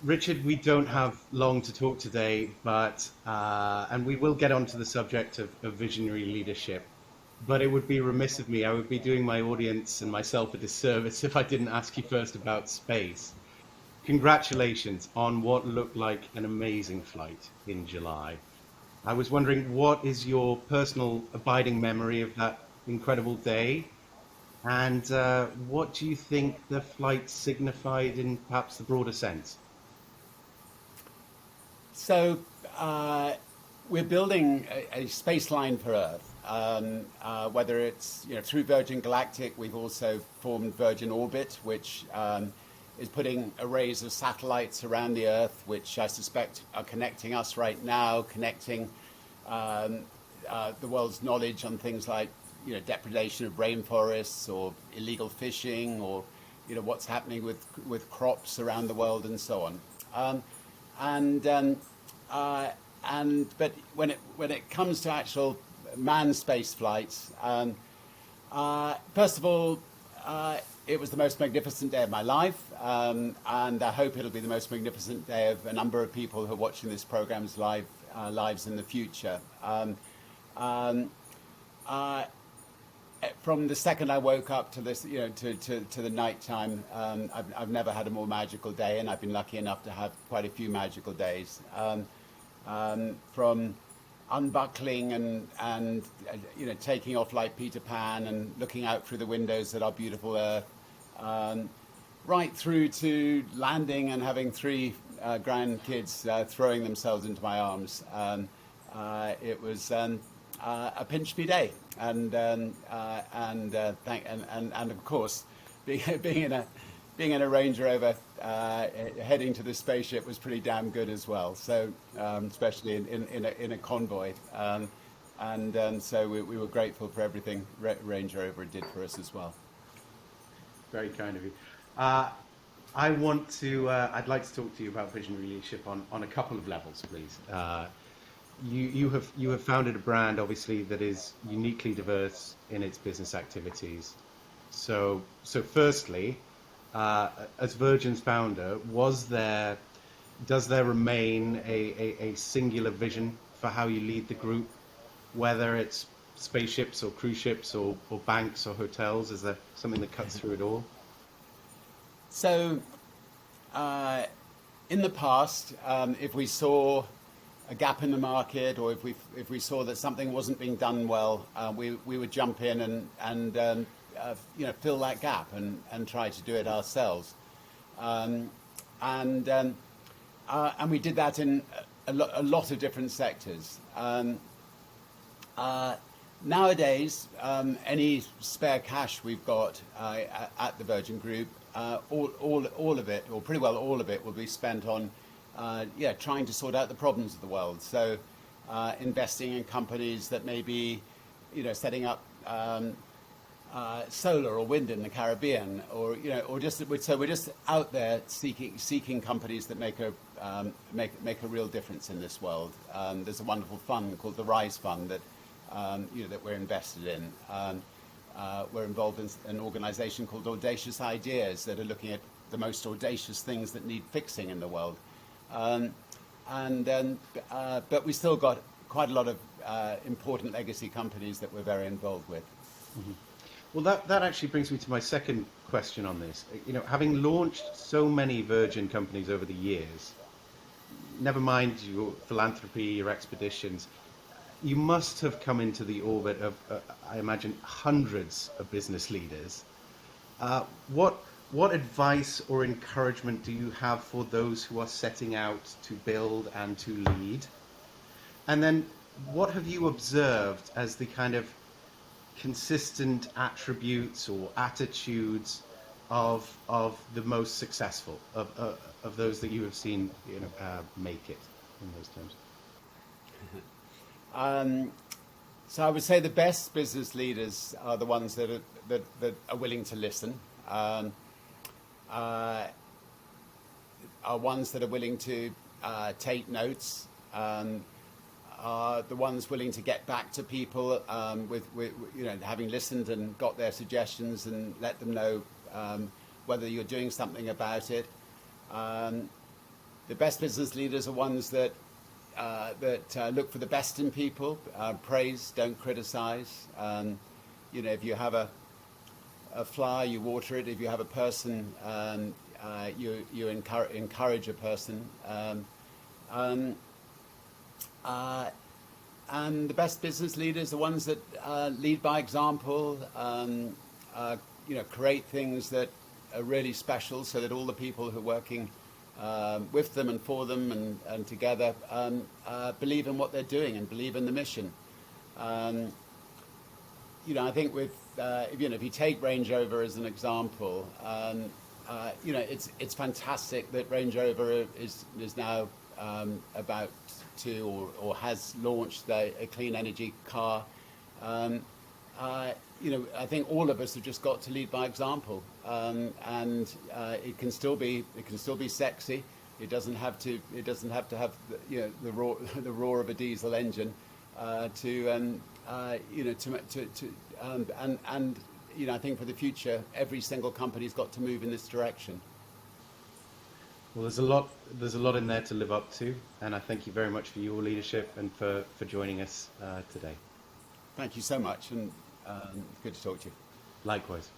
Richard, we don't have long to talk today, but and we will get onto the subject of visionary leadership. But it would be remiss of me. I would be doing my audience and myself a disservice if I didn't ask you first about space. Congratulations on what looked like an amazing flight in July. I was wondering, what is your personal abiding memory of that incredible day? And what do you think the flight signified in perhaps the broader sense? So we're building a space line for Earth. Whether it's through Virgin Galactic, we've also formed Virgin Orbit, which is putting arrays of satellites around the Earth, which I suspect are connecting us right now, connecting the world's knowledge on things like depredation of rainforests or illegal fishing or what's happening with crops around the world and so on. And uh, but when it comes to actual manned space flights, first of all, it was the most magnificent day of my life, and I hope it'll be the most magnificent day of a number of people who are watching this program's lives in the future. Um, uh, from the second I woke up to this, to the night time, I've never had a more magical day, and I've been lucky enough to have quite a few magical days. From unbuckling and taking off like Peter Pan and looking out through the windows at our beautiful Earth, right through to landing and having three grandkids throwing themselves into my arms. It was a pinch me day, and of course, being in a Range Rover, heading to the spaceship was pretty damn good as well. So especially in a convoy, so we were grateful for everything Range Rover did for us as well. Very kind of you. I'd like to talk to you about visionary leadership on a couple of levels, please. You have founded a brand, obviously, that is uniquely diverse in its business activities. So firstly, as Virgin's founder, does there remain a singular vision for how you lead the group, whether it's spaceships or cruise ships or banks or hotels? Is there something that cuts through it all? So in the past, if we saw a gap in the market, or if we saw that something wasn't being done well, we would jump in and fill that gap and try to do it ourselves. And we did that in a lot of different sectors. Nowadays, any spare cash we've got at the Virgin Group, all of it, or pretty well all of it, will be spent on trying to sort out the problems of the world. So investing in companies that may be setting up solar or wind in the Caribbean, or so we're just out there seeking companies that make a real difference in this world. There's a wonderful fund called the Rise Fund that that we're invested in. We're involved in an organisation called Audacious Ideas that are looking at the most audacious things that need fixing in the world. But we still got quite a lot of important legacy companies that we're very involved with. Mhm. Well, that actually brings me to my second question on this. Having launched so many Virgin companies over the years, never mind your philanthropy, your expeditions, you must have come into the orbit of, I imagine, hundreds of business leaders. What advice or encouragement do you have for those who are setting out to build and to lead? And then what have you observed as the kind of consistent attributes or attitudes of the most successful of those that you have seen make it in those terms? So I would say the best business leaders are the ones that are willing to listen, are ones that are willing to take notes, are the ones willing to get back to people with having listened and got their suggestions and let them know whether you're doing something about it. the best business leaders are ones that look for the best in people, praise, don't criticize. If you have a flower, you water it. If you have a person, you encourage a person. And the best business leaders are ones that lead by example, create things that are really special so that all the people who are working with them and for them and together believe in what they're doing and believe in the mission. I think if you take Range Rover as an example, it's fantastic that Range Rover is now about to or has launched a clean energy car. I think all of us have just got to lead by example, and it can still be sexy. It doesn't have to have the roar of a diesel engine I think for the future, every single company's got to move in this direction. Well, there's a lot in there to live up to, and I thank you very much for your leadership and for joining us today. Thank you so much, and good to talk to you. Likewise.